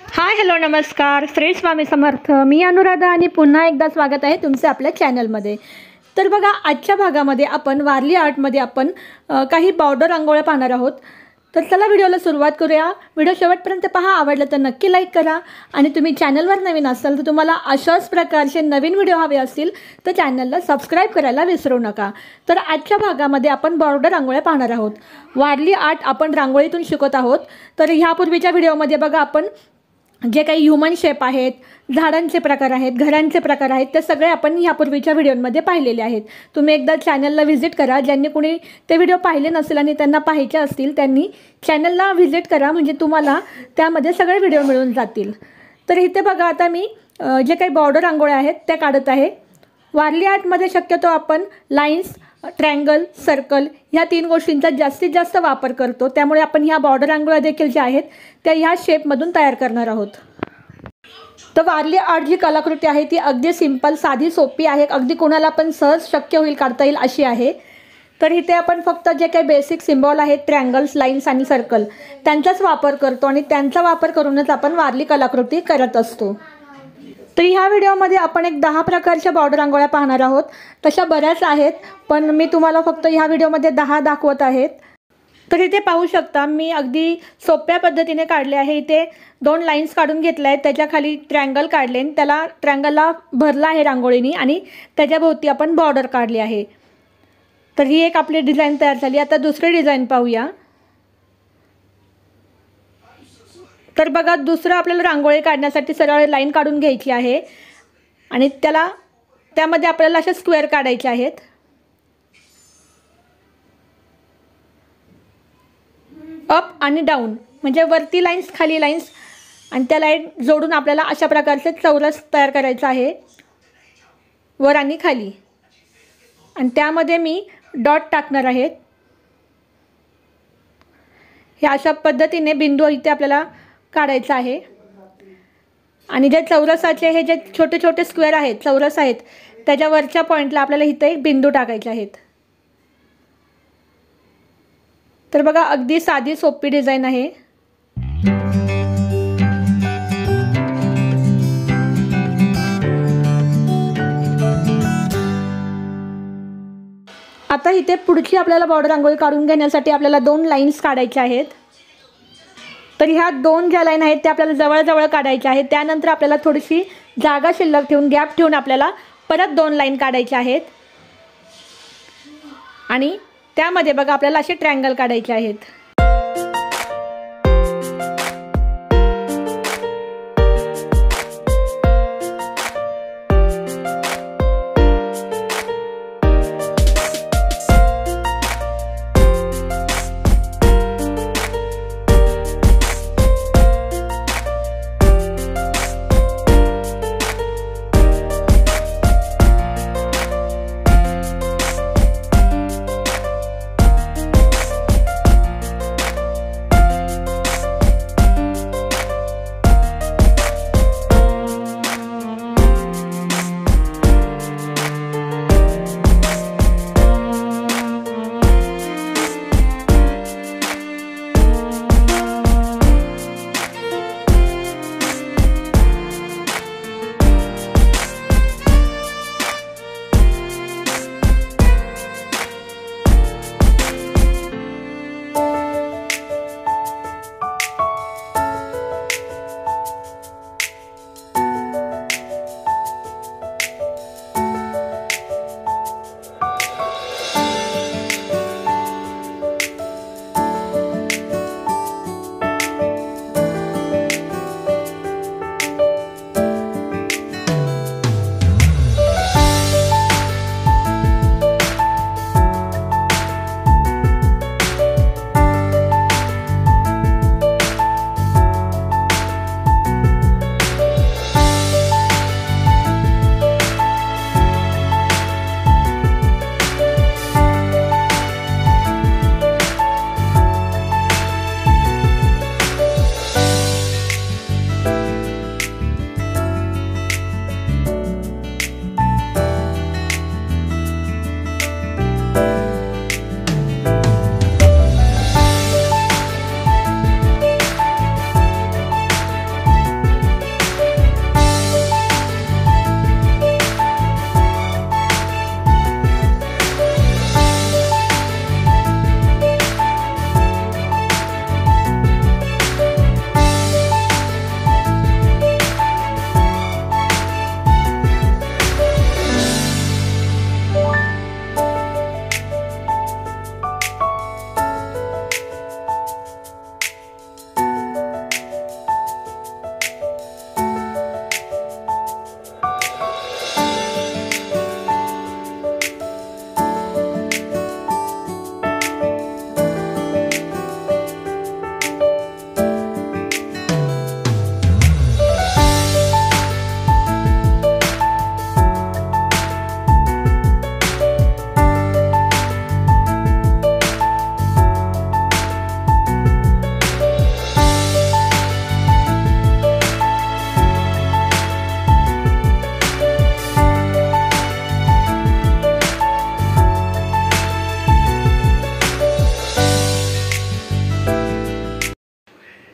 Hi hello नमस्कार श्री स्वामी समर्थ। मी अनुराधा आणि पुन्हा एकदा स्वागत आहे तुमचे आपल्या चॅनलमध्ये। तर बघा, आजच्या भागामध्ये आपण वारली आर्टमध्ये आपण काही बॉर्डर रांगोळ्या पाहणार आहोत। तर चला व्हिडिओला सुरुवात करूया। व्हिडिओ शेवटपर्यंत पहा, आवडलं तर नक्की लाईक करा आणि तुम्ही चॅनलवर नवीन असाल तर तुम्हाला अशाच प्रकारचे नवीन व्हिडिओ हवे असतील तर चॅनलला सबस्क्राईब करायला विसरू नका। तर आजच्या भागामध्ये आपण बॉर्डर रांगोळ्या पाहणार आहोत। वारली आर्ट आपण रांगोळीतून शिकत आहोत। तर ह्यापूर्वीच्या व्हिडिओमध्ये बघा, आपण जे काही ह्युमन शेप आहेत, झाडांचे प्रकार आहेत, घरांचे प्रकार आहेत, ते सगळे आपण यापूर्वीच्या व्हिडिओमध्ये पाहिलेले आहेत। तुम्ही एकदा चॅनलला व्हिजिट करा। ज्यांनी कोणी ते व्हिडिओ पाहिले नसेल आणि त्यांना पाहायचे असतील त्यांनी चॅनलला व्हिजिट करा, म्हणजे तुम्हाला त्यामध्ये सगळे व्हिडिओ मिळून जातील। तर इथे बघा, आता मी जे काही बॉर्डर रांगोळ्या आहेत त्या काढत आहे। वारली आर्टमध्ये शक्यतो आपण लाईन्स, ट्रायंगल, सर्कल ह्या तीन गोष्टींचा जास्तीत जास्त वापर करतो। त्यामुळे आपण ह्या बॉर्डर रांगोळ्या देखील ज्या आहेत त्या ह्या शेपमधून तयार करणार आहोत। तर वारली आर्ट जी कलाकृती आहे ती अगदी सिंपल, साधी, सोपी आहे। अगदी कोणाला पण सहज शक्य होईल, काढता येईल अशी आहे। तर इथे आपण फक्त जे काही बेसिक सिम्बॉल आहेत, ट्रायंगल्स, लाईन्स आणि सर्कल, त्यांचाच वापर करतो आणि त्यांचा वापर करूनच आपण वारली कलाकृती करत असतो। तर ह्या व्हिडिओमध्ये आपण एक 10 प्रकारच्या बॉर्डर रांगोळ्या पाहणार आहोत। तशा बऱ्याच आहेत, पण मी तुम्हाला फक्त ह्या व्हिडिओमध्ये 10 दाखवत आहेत। तर इथे पाहू शकता, मी अगदी सोप्या पद्धतीने काढले आहे। इथे 2 लाईन्स काढून घेतल्या आहेत, त्याच्या खाली ट्रायंगल काढले, त्याला ट्रायंगलला भरला आहे रांगोळीने आणि त्याच्याभोवती आपण बॉर्डर काढली आहे। तर ही एक आपली डिझाईन तयार झाली। आता दुसरी डिझाईन पाहूया। तर बघा, दुसरं आपल्याला रांगोळी काढण्यासाठी सरळ लाईन काढून घ्यायची आहे आणि त्यामध्ये आपल्याला अशा स्क्वेअर काढायचे आहेत। अप आणि डाऊन, म्हणजे वरती लाईन्स, खाली लाईन्स, आणि त्या लाईन जोडून आपल्याला अशा प्रकारचे चौरस तयार करायचं आहे, वर आणि खाली। आणि त्यामध्ये मी डॉट टाकणार आहे। हे अशा पद्धतीने बिंदू इथे आपल्याला काढायचा आहे। आणि जे चौरसाचे हे जे छोटे छोटे स्क्वेअर आहेत, चौरस आहेत, त्याच्या वरच्या पॉईंटला आपल्याला इथे एक बिंदू टाकायचे आहेत। तर बघा, अगदी साधी सोपी डिझाईन आहे। आता इथे पुढची आपल्याला बॉर्डर रांगोळी काढून घेण्यासाठी आपल्याला 2 लाईन्स काढायच्या आहेत। तर ह्या 2 ज्या लाईन आहेत त्या आपल्याला जवळजवळ काढायच्या आहेत। त्यानंतर आपल्याला थोडीशी जागा शिल्लक ठेवून, गॅप ठेवून आपल्याला परत 2 लाईन काढायच्या आहेत आणि त्यामध्ये बघा आपल्याला असे ट्रायंगल काढायचे आहेत।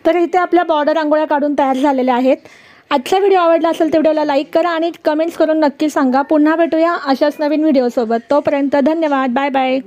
तर इथे आपल्या बॉर्डर रांगोळ्या काढून तयार झालेल्या आहेत. आजचा व्हिडिओ आवडला असेल तर व्हिडिओला लाईक करा आणि कमेंट्स करून नक्की सांगा. पुन्हा भेटूया अशाच नवीन व्हिडिओसोबत. तोपर्यंत धन्यवाद. Bye bye.